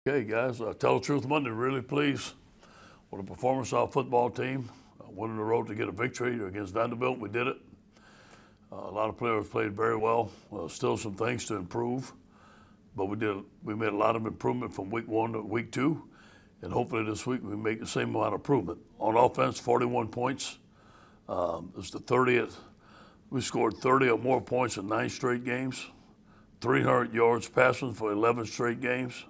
Okay, guys, Tell the Truth Monday, really pleased with the performance of our football team. Went on the road to get a victory against Vanderbilt. We did it. A lot of players played very well. Still some things to improve, but we made a lot of improvement from week 1 to week 2, and hopefully this week we make the same amount of improvement. On offense, 41 points. It's the 30th. We scored 30 or more points in 9 straight games. 300 yards passing for 11 straight games.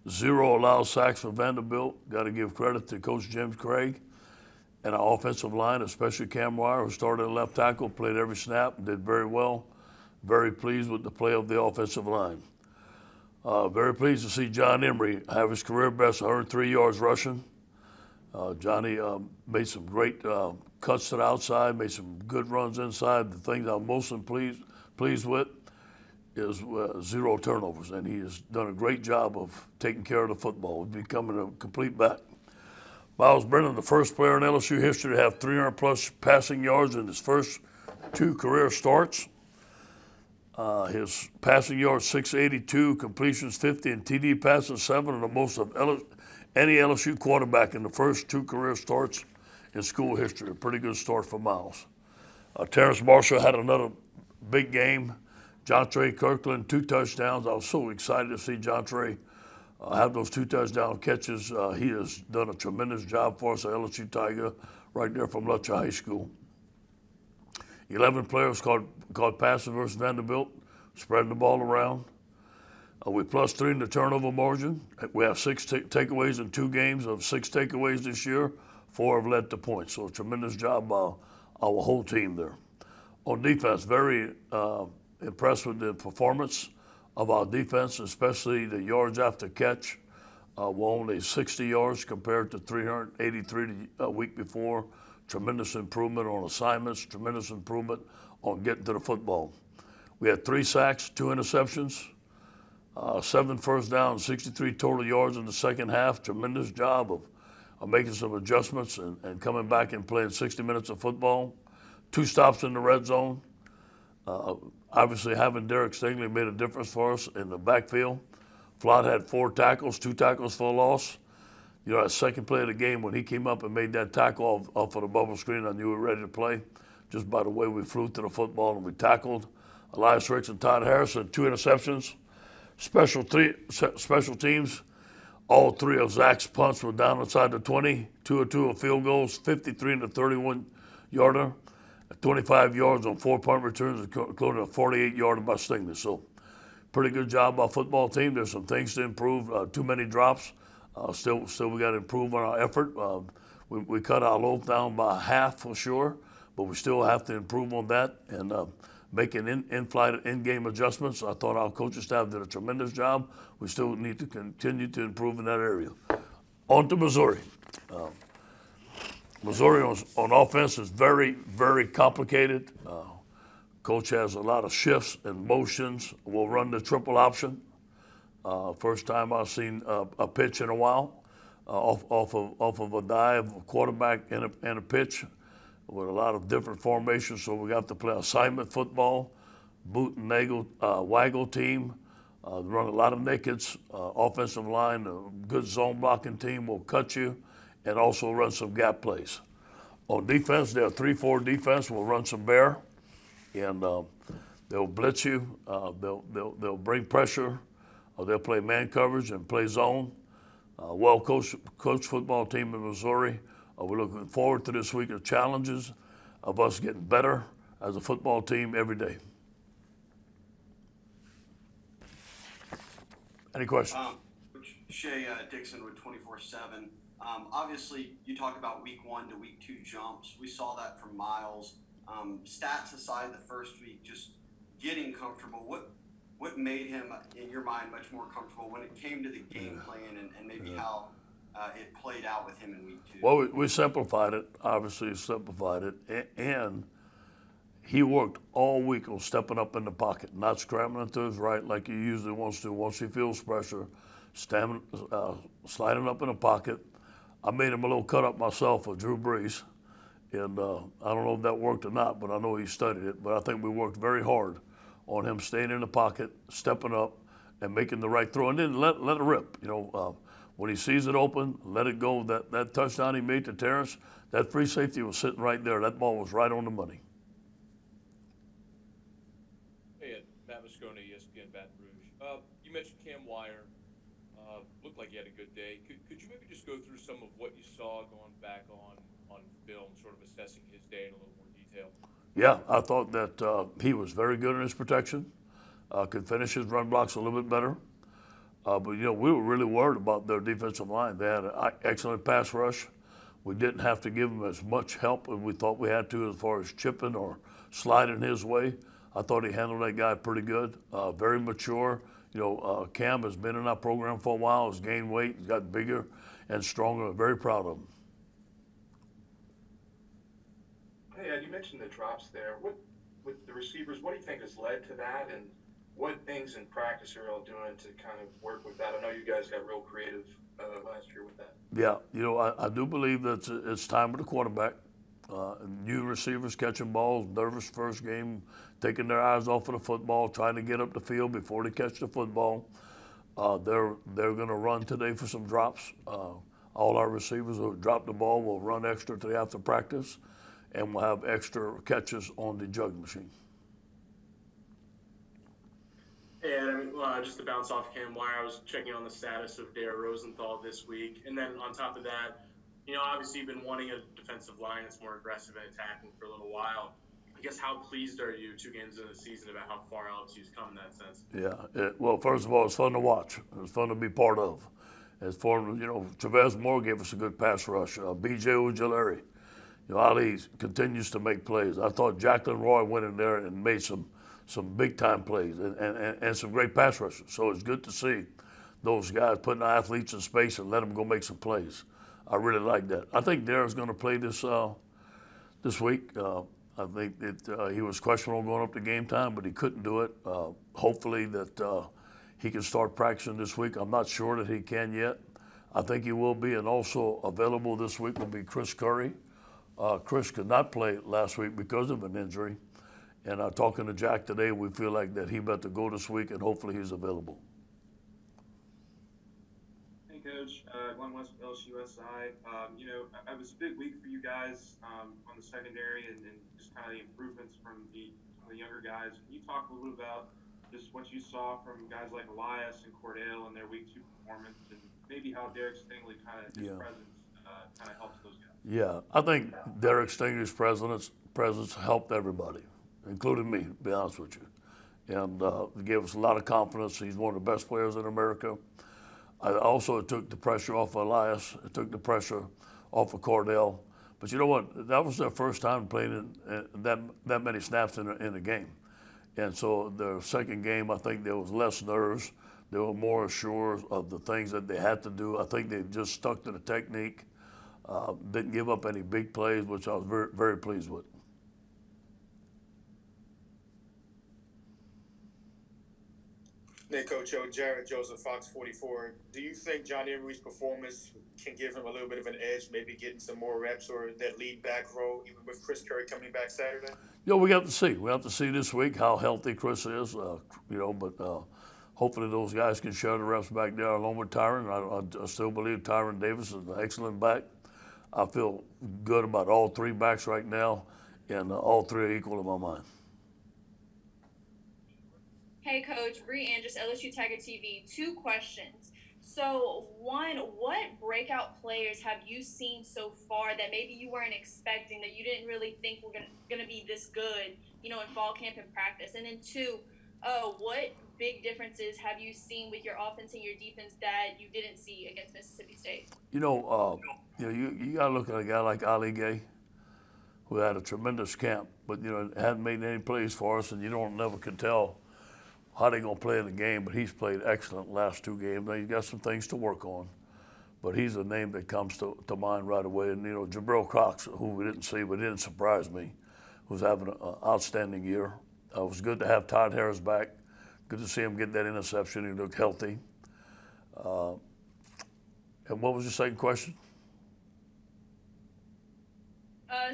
0 allowed sacks for Vanderbilt. Got to give credit to Coach James Craig and our offensive line, especially Cam Wire, who started at left tackle, played every snap, and did very well. Very pleased with the play of the offensive line. Very pleased to see John Emery have his career best 103 yards rushing. Johnny made some great cuts to the outside, made some good runs inside. The things I'm most pleased with is 0 turnovers, and he has done a great job of taking care of the football, becoming a complete back. Brennan, the first player in LSU history to have 300-plus passing yards in his first 2 career starts. His passing yards 682, completions 50, and TD passes 7 are the most of any LSU quarterback in the first 2 career starts in school history. A pretty good start for Miles. Terrence Marshall had another big game. Jontre Kirkland, 2 touchdowns. I was so excited to see Jontre have those 2 touchdown catches. He has done a tremendous job for us at LSU Tiger, right there from Lutcher High School. 11 players caught passes versus Vanderbilt, spreading the ball around. We +3 in the turnover margin. We have 6 takeaways in 2 games. Of 6 takeaways this year, 4 have led to points. So a tremendous job by our whole team there. On defense, very impressed with the performance of our defense, especially the yards after catch. We're only 60 yards compared to 383 the week before. Tremendous improvement on assignments, tremendous improvement on getting to the football. We had 3 sacks, 2 interceptions, 7 first downs, 63 total yards in the second half. Tremendous job of making some adjustments and coming back and playing 60 minutes of football. 2 stops in the red zone. Obviously, having Derek Stingley made a difference for us in the backfield. Flott had 4 tackles, 2 tackles for a loss. You know, that second play of the game, when he came up and made that tackle off of the bubble screen, I knew we were ready to play, just by the way we flew to the football and we tackled. Elias Ricks and Todd Harrison, 2 interceptions. Special teams, all 3 of Zach's punts were down inside the 20, 2 of 2 of field goals, 53 in the 31-yarder. 25 yards on 4 punt returns, including a 48-yarder by Stingley. So, pretty good job by football team. There's some things to improve. Too many drops. Still, we got to improve on our effort. We cut our load down by half for sure, but we still have to improve on that and making in-flight, in-game adjustments. I thought our coaching staff did a tremendous job. We still need to continue to improve in that area. On to Missouri. Missouri on offense is very, very complicated. Coach has a lot of shifts and motions. We'll run the triple option. First time I've seen a pitch in a while, off of a dive, a quarterback and a pitch with a lot of different formations. So we got to play assignment football, boot and waggle team. Run a lot of nakeds, offensive line, a good zone blocking team will cut you, and also run some gap plays. On defense, they're 3-4 defense. We'll run some bear, and they'll blitz you. They'll bring pressure. They'll play man coverage and play zone. Well-coached football team in Missouri. We're looking forward to this week of challenges of us getting better as a football team every day. Any questions? Shea Dixon with 24/7. Obviously, you talk about week 1 to week 2 jumps. We saw that from Miles. Stats aside, the first week, just getting comfortable. What made him, in your mind, much more comfortable when it came to the game plan and maybe how it played out with him in week 2? Well, we simplified it, obviously simplified it, and he worked all week on stepping up in the pocket, not scrambling to his right like he usually wants to. Once he feels pressure, sliding up in the pocket. I made him a little cut up myself for Drew Brees, and I don't know if that worked or not, but I know he studied it. But I think we worked very hard on him staying in the pocket, stepping up, and making the right throw, and then let it rip. When he sees it open, let it go. That touchdown he made to Terrence, that free safety was sitting right there. That ball was right on the money. Hey, Matt Moscone, ESPN Baton Rouge. You mentioned Cam Wire. Looked like he had a good day. Could you maybe just go through some of what you saw going back on film, sort of assessing his day in a little more detail? Yeah, I thought that he was very good in his protection. Could finish his run blocks a little bit better. But we were really worried about their defensive line. They had an excellent pass rush. We didn't have to give them as much help as we thought we had to as far as chipping or sliding his way. I thought he handled that guy pretty good. Very mature. Cam has been in our program for a while. He's gained weight. He's got bigger and stronger. Very proud of him. Hey, you mentioned the drops there. With the receivers, what do you think has led to that, and what things in practice are you all doing to kind of work with that? I know you guys got real creative last year with that. Yeah, I do believe that it's time with the quarterback. New receivers catching balls, nervous first game, taking their eyes off of the football, trying to get up the field before they catch the football. They're going to run today for some drops. All our receivers who drop the ball will run extra today after practice, and we'll have extra catches on the jug machine. And just to bounce off Cam Wire, I was checking on the status of Dare Rosenthal this week. And then on top of that, obviously you've been wanting a defensive line that's more aggressive and attacking for a little while. I guess how pleased are you 2 games into the season about how far LSU's come in that sense? Yeah, well, first of all, it's fun to watch. It's fun to be part of. As far as, Chavez Moore gave us a good pass rush. B.J. Ojulari. Ali continues to make plays. I thought Jacqueline Roy went in there and made some big-time plays and some great pass rushes. So it's good to see those guys putting athletes in space and let them go make some plays. I really like that. I think Darren's going to play this week. I think that he was questionable going up to game time, but he couldn't do it. Hopefully that he can start practicing this week. I'm not sure that he can yet. I think he will be, and also available this week will be Chris Curry. Chris could not play last week because of an injury. And talking to Jack today, we feel like that he better go this week, and hopefully he's available. Hey, Coach. Glenn West, LSUSI. It was a big week for you guys on the secondary and just kind of the improvements from some of the younger guys. Can you talk a little bit about just what you saw from guys like Elias and Cordell in their Week 2 performance, and maybe how Derek Stingley his presence kind of helps those guys? Yeah, I think Derek Stingley's presence helped everybody, including me, to be honest with you. And it gave us a lot of confidence. He's one of the best players in America. I also took the pressure off of Elias. It took the pressure off of Cordell. But you know what? That was their first time playing that many snaps in a game. And so their second game, I think there was less nerves. They were more assured of the things that they had to do. I think they just stuck to the technique, didn't give up any big plays, which I was very, very pleased with. Hey, Coach Jared Joseph, Fox 44. Do you think John Emery's performance can give him a little bit of an edge, maybe getting some more reps or that lead back role, even with Chris Curry coming back Saturday? We have to see. We have to see this week how healthy Chris is, but hopefully those guys can share the reps back there along with Tyron. I still believe Tyron Davis is an excellent back. I feel good about all 3 backs right now, and all 3 are equal in my mind. Hey, Coach. Bree Andrews, LSU Tiger TV. 2 questions. So, one, what breakout players have you seen so far that maybe you weren't expecting, that you didn't really think were gonna be this good, in fall camp and practice? And then 2, what big differences have you seen with your offense and your defense that you didn't see against Mississippi State? You gotta look at a guy like Ali Gay, who had a tremendous camp, but hadn't made any plays for us, and never can tell how they're going to play in the game, but he's played excellent last 2 games. Now, he's got some things to work on, but he's a name that comes to mind right away. And, Jabril Cox, who we didn't see, but didn't surprise me, was having an outstanding year. It was good to have Todd Harris back. Good to see him get that interception. He looked healthy. And what was your second question?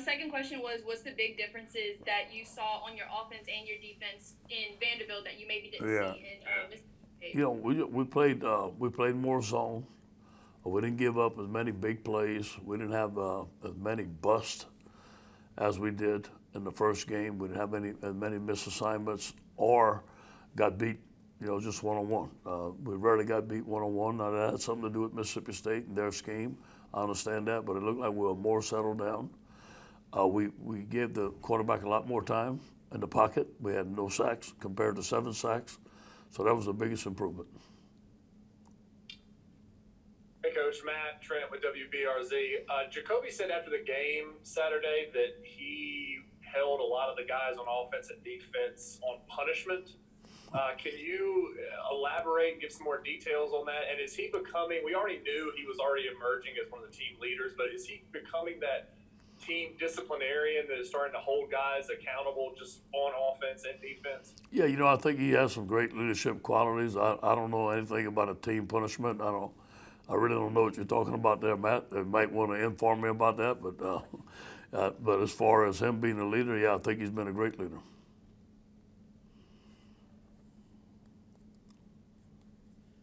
Second question was, what's the big differences that you saw on your offense and your defense in Vanderbilt that you maybe didn't see in Mississippi? You know, we played more zone. We didn't give up as many big plays. We didn't have as many busts as we did in the first game. We didn't have as many missed assignments or got beat, you know, just one-on-one. We rarely got beat one-on-one. Now, that had something to do with Mississippi State and their scheme. I understand that, but it looked like we were more settled down. We gave the quarterback a lot more time in the pocket. We had no sacks compared to 7 sacks. So that was the biggest improvement. Hey, Coach. Matt Trent with WBRZ. Jacoby said after the game Saturday that he held a lot of the guys on offense and defense on punishment. Can you elaborate and give some more details on that? And is he becoming, we already knew he was already emerging as one of the team leaders, but is he becoming that team disciplinarian that is starting to hold guys accountable just on offense and defense? Yeah, you know, I think he has some great leadership qualities. I don't know anything about a team punishment. I really don't know what you're talking about there, Matt. They might want to inform me about that, but as far as him being a leader, yeah, I think he's been a great leader.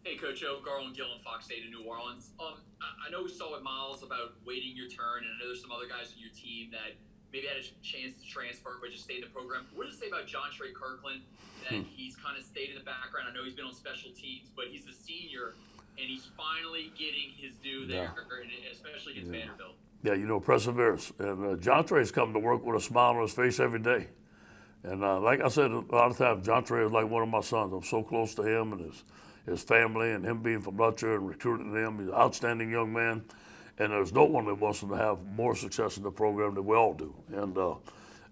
Hey, Coach O, Garland Gillen, Fox 8 in New Orleans. I know we saw with Miles about waiting your turn, and I know there's some other guys in your team that maybe had a chance to transfer but just stayed in the program. What does it say about John Trey Kirkland that he's kind of stayed in the background? I know he's been on special teams, but he's a senior, and he's finally getting his due there, especially against Vanderbilt. Yeah, you know, perseverance. And John Trey's come to work with a smile on his face every day. And like I said, a lot of times, John Trey is like one of my sons. I'm so close to him and his family, and him being from Lutcher and recruiting him. He's an outstanding young man. And there's no one that wants him to have more success in the program than we all do. And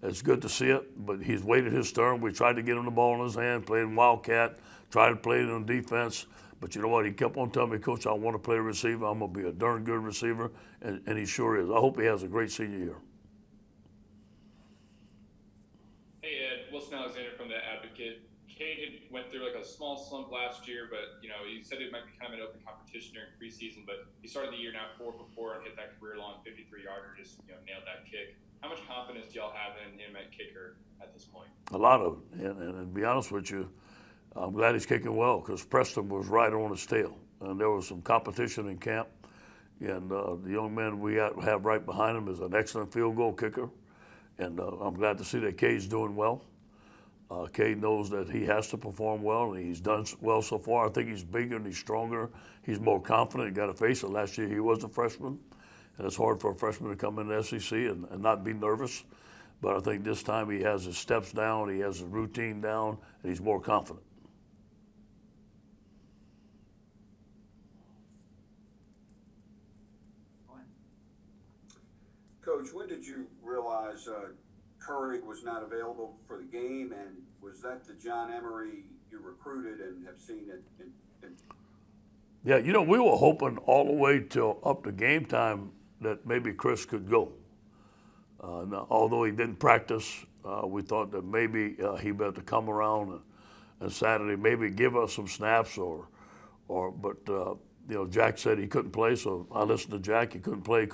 it's good to see it, but he's waited his turn. We tried to get him the ball in his hand, playing Wildcat, tried to play it on defense. But you know what? He kept on telling me, Coach, I want to play receiver. I'm going to be a darn good receiver. And he sure is. I hope he has a great senior year. Hey, Ed. Wilson Alexander from The Advocate. Cade had went through like a small slump last year, but you know, he said it might be kind of an open competition during preseason, but he started the year now 4 for 4 and hit that career-long 53-yarder, just nailed that kick. How much confidence do y'all have in him at kicker at this point? A lot of it, and to be honest with you, I'm glad he's kicking well because Preston was right on his tail, and there was some competition in camp, and the young man we have right behind him is an excellent field goal kicker, and I'm glad to see that Cade's doing well. Cade knows that he has to perform well, and he's done well so far. I think he's bigger and he's stronger. He's more confident. You got to face it. Last year he was a freshman, and it's hard for a freshman to come in the SEC and not be nervous. But I think this time he has his steps down, he has his routine down, and he's more confident. Coach, when did you realize Curry was not available for the game, and was that the John Emery you recruited and have seen it? Yeah, you know, we were hoping all the way till up to game time that maybe Chris could go. Now, although he didn't practice, we thought that maybe he'd be able to come around and Saturday maybe give us some snaps but you know, Jack said he couldn't play, so I listened to Jack. He couldn't play.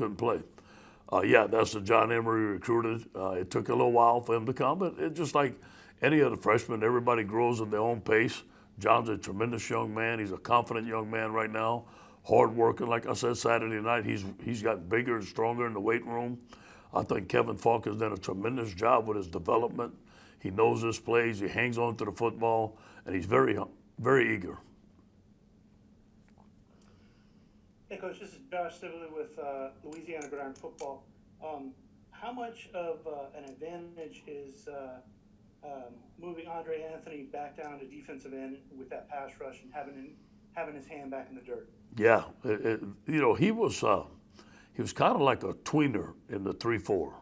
Yeah, that's the John Emery recruited. It took a little while for him to come, but it's just like any other freshman. Everybody grows at their own pace. John's a tremendous young man. He's a confident young man right now, hard working. Like I said, Saturday night, he's got bigger and stronger in the weight room. I think Kevin Falk has done a tremendous job with his development. He knows his plays. He hangs on to the football, and he's very, very eager. Hey, Coach, this is Josh Sibley with Louisiana Gridiron Football. How much of an advantage is moving Andre Anthony back down to defensive end with that pass rush and having his hand back in the dirt? Yeah, you know, he was kind of like a tweener in the 3-4.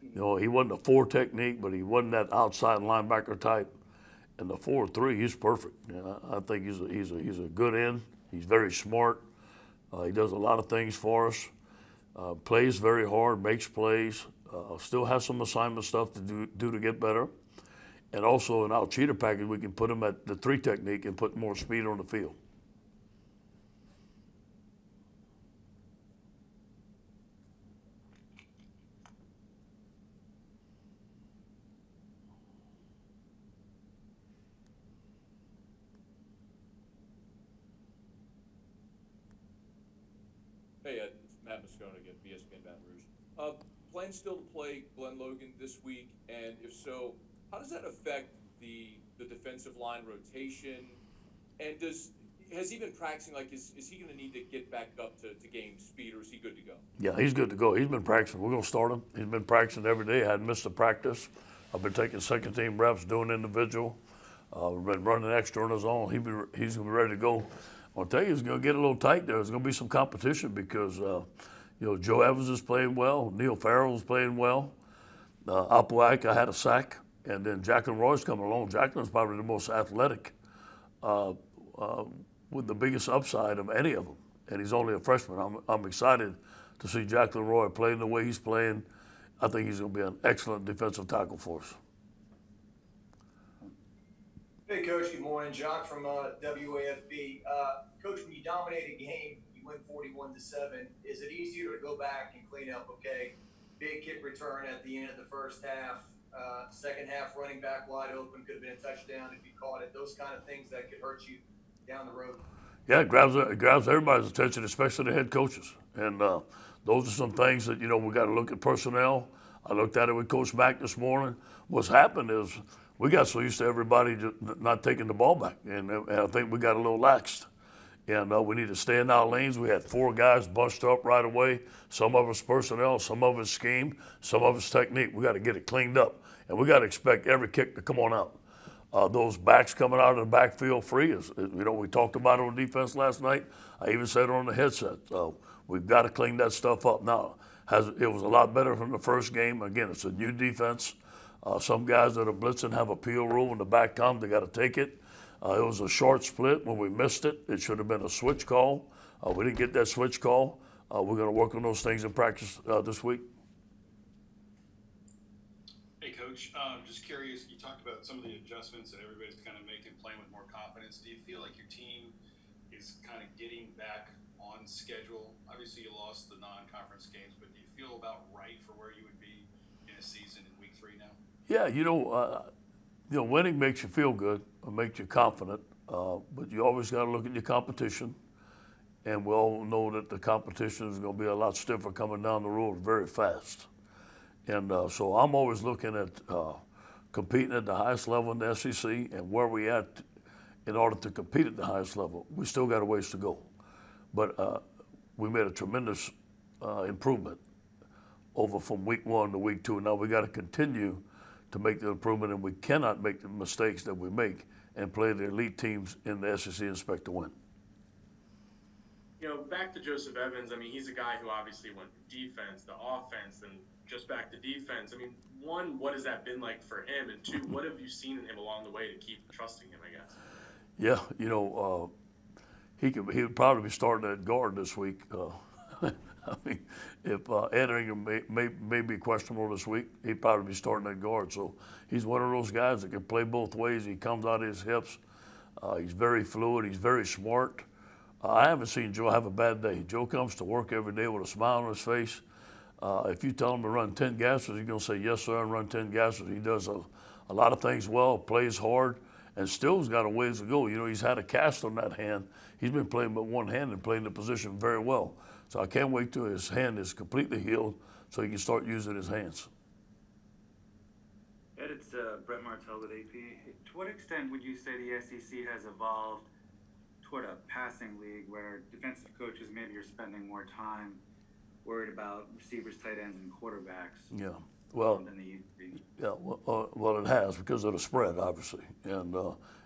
You know, he wasn't a 4 technique, but he wasn't that outside linebacker type. And the 4-3, he's perfect. You know, I think he's a good end. He's very smart. He does a lot of things for us. Plays very hard, makes plays. Still has some assignment stuff to do to get better. And also in our cheater package, we can put him at the 3 technique and put more speed on the field. Moscona again, ESPN Baton Rouge. Plan still to play Glenn Logan this week, and if so, how does that affect the defensive line rotation? And has he been practicing? Like, is he going to need to get back up to game speed, or is he good to go? Yeah, he's good to go. He's been practicing. We're going to start him. He's been practicing every day. I hadn't missed a practice. I've been taking second team reps, doing individual. We've been running extra on his own. He's going to be ready to go. I'll tell you, it's going to get a little tight there. There's going to be some competition because, Joe Evans is playing well. Neil Farrell's playing well. Apuak, I had a sack. And then Jacqueline Roy's coming along. Jacqueline's probably the most athletic with the biggest upside of any of them. And he's only a freshman. I'm excited to see Jacqueline Roy playing the way he's playing. I think he's going to be an excellent defensive tackle for us. Hey, Coach. Good morning. John from WAFB. Coach, when you dominate a game, you win 41-7. Is it easier to go back and clean up? Okay, big kick return at the end of the first half. Second half, running back wide open, could have been a touchdown if you caught it. Those kind of things that could hurt you down the road. Yeah, it grabs everybody's attention, especially the head coaches. And those are some things that, we got to look at personnel. I looked at it with Coach Mack this morning. What's happened is we got so used to everybody just not taking the ball back. And I think we got a little laxed. And we need to stay in our lanes. We had 4 guys bunched up right away. Some of us personnel, some of us scheme, some of us technique. We got to get it cleaned up. And we got to expect every kick to come on out. Those backs coming out of the backfield free, we talked about it on defense last night. I even said it on the headset. We've got to clean that stuff up. Now, it was a lot better from the first game. Again, it's a new defense. Some guys that are blitzing have a peel rule. When the back comes, they got to take it. It was a short split. When we missed it, it should have been a switch call. We didn't get that switch call. We're going to work on those things in practice this week. Hey, Coach, just curious, you talked about some of the adjustments that everybody's kind of making, playing with more confidence. Do you feel like your team is kind of getting back on schedule? Obviously, you lost the non-conference games, but do you feel about right for where you would be in a season in week 3 now? Yeah, winning makes you feel good, or makes you confident, but you always got to look at your competition. And we all know that the competition is going to be a lot stiffer coming down the road very fast. And so I'm always looking at competing at the highest level in the SEC and where we at in order to compete at the highest level. We still got a ways to go. But we made a tremendous improvement over from week 1 to week 2. Now we got to continue to make the improvement, and we cannot make the mistakes that we make and play the elite teams in the SEC and expect to win. Back to Joseph Evans, he's a guy who obviously went from defense to offense and just back to defense. One, what has that been like for him? And 2, what have you seen in him along the way to keep trusting him, I guess? Yeah, he would probably be starting at guard this week. If Ed Ingram may be questionable this week, he'd probably be starting at guard. So he's one of those guys that can play both ways. He comes out of his hips. He's very fluid. He's very smart. I haven't seen Joe have a bad day. Joe comes to work every day with a smile on his face. If you tell him to run 10 gassers, he's going to say, yes, sir, and run 10 gassers. He does a lot of things well, plays hard, and still's got a ways to go. He's had a cast on that hand. He's been playing with one hand and playing the position very well. So I can't wait till his hand is completely healed so he can start using his hands. Ed, it's Brett Martell with AP. To what extent would you say the SEC has evolved toward a passing league where defensive coaches maybe are spending more time worried about receivers, tight ends, and quarterbacks? Yeah, well, than they used to be? Yeah, well, it has because of the spread, obviously, and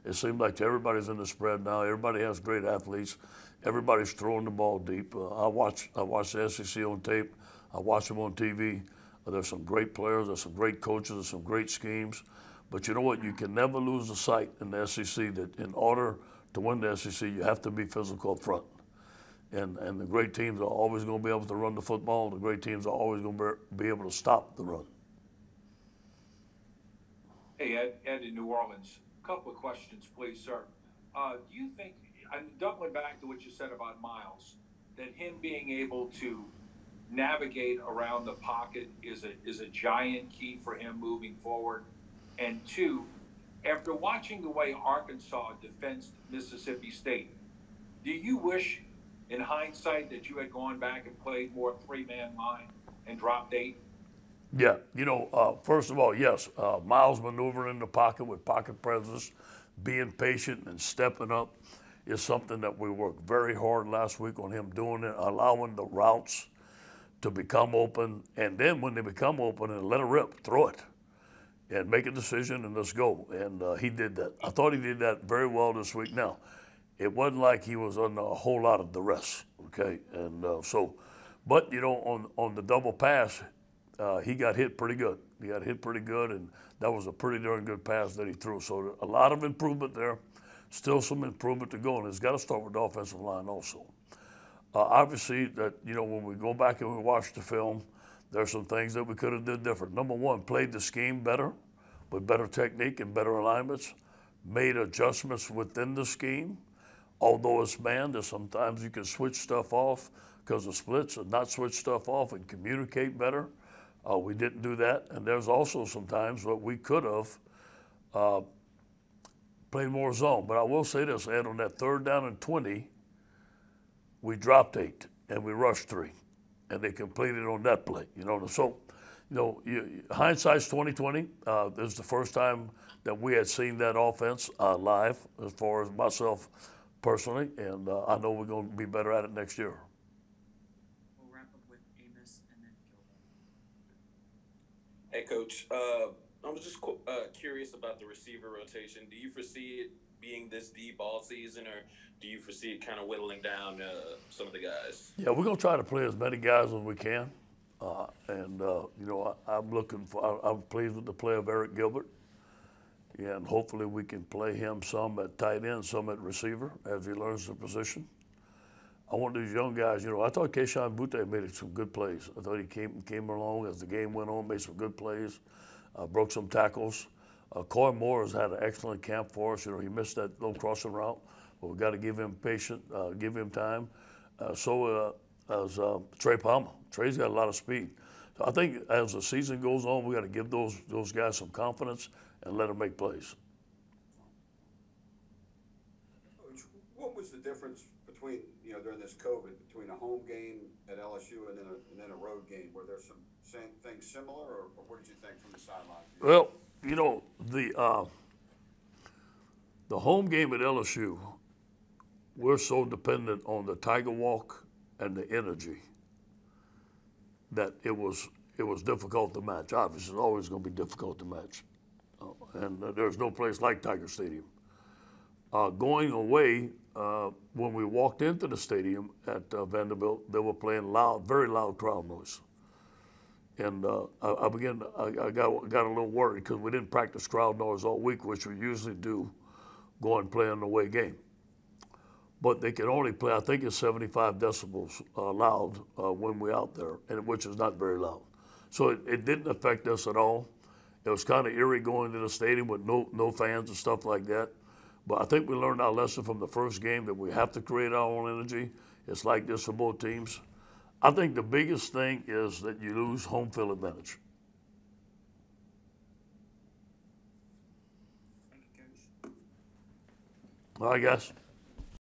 it seems like everybody's in the spread now. Everybody has great athletes. Everybody's throwing the ball deep. I watch the SEC on tape. I watch them on TV. There's some great players. There's some great coaches. There's some great schemes. But you know what? You can never lose the sight in the SEC that in order to win the SEC, you have to be physical up front. And the great teams are always going to be able to run the football. The great teams are always going to be able to stop the run. Hey, Ed in New Orleans. A couple of questions, please, sir. Do you think, and doubling back to what you said about Miles, that him being able to navigate around the pocket is a giant key for him moving forward? And 2, after watching the way Arkansas defends Mississippi State, do you wish in hindsight that you had gone back and played more three-man line and dropped 8? Yeah, first of all, yes, Miles maneuvering in the pocket with pocket presence, being patient and stepping up is something that we worked very hard last week on him doing it, allowing the routes to become open, and then when they become open, and let it rip, throw it, and make a decision and let's go. And he did that. I thought he did that very well this week. Now, it wasn't like he was under a whole lot of duress, okay? And but on the double pass, he got hit pretty good. He got hit pretty good, and that was a pretty darn good pass that he threw. So a lot of improvement there. Still some improvement to go, and it's got to start with the offensive line also. Obviously, that when we go back and we watch the film, there's some things that we could have did different. Number one, played the scheme better, with better technique and better alignments. Made adjustments within the scheme. Although it's man, there's sometimes you can switch stuff off because of splits, and not switch stuff off and communicate better. We didn't do that, and there's also some times where we could have played more zone. But I will say this, Ed, on that 3rd down and 20, we dropped 8 and we rushed 3, and they completed on that play. So, hindsight's 20/20. This is the first time that we had seen that offense live, as far as myself personally, and I know we're going to be better at it next year. We'll wrap up with Amos and then Gilbert. Hey, Coach. I was just curious about the receiver rotation. Do you foresee it being this deep all season, or do you foresee it kind of whittling down some of the guys? Yeah, we're going to try to play as many guys as we can. I'm pleased with the play of Eric Gilbert. Yeah, and hopefully we can play him some at tight end, some at receiver as he learns the position. I want these young guys, I thought Keyshawn Butte made some good plays. I thought he came along as the game went on, made some good plays, broke some tackles. Coy Moore has had an excellent camp for us. He missed that little crossing route, but we've got to give him patience, give him time. So as Trey Palmer. Trey's got a lot of speed. So I think as the season goes on, we got to give those guys some confidence and let them make plays. Coach, what was the difference between, during this COVID, between a home game at LSU and then a road game? Were there some things similar, or what did you think from the sideline? Well, the home game at LSU, we're so dependent on the Tiger Walk and the energy that it was difficult to match. Obviously, it's always going to be difficult to match. And there's no place like Tiger Stadium. Going away, when we walked into the stadium at Vanderbilt, they were playing loud, very loud crowd noise. And I got a little worried because we didn't practice crowd noise all week, which we usually do, go and play an away game. But they can only play, I think it's 75 decibels loud when we're out there, which is not very loud. So it didn't affect us at all. It was kind of eerie going to the stadium with no fans and stuff like that. But I think we learned our lesson from the first game that we have to create our own energy. It's like this for both teams. I think the biggest thing is that you lose home field advantage. Thank you, Coach. All right, guys.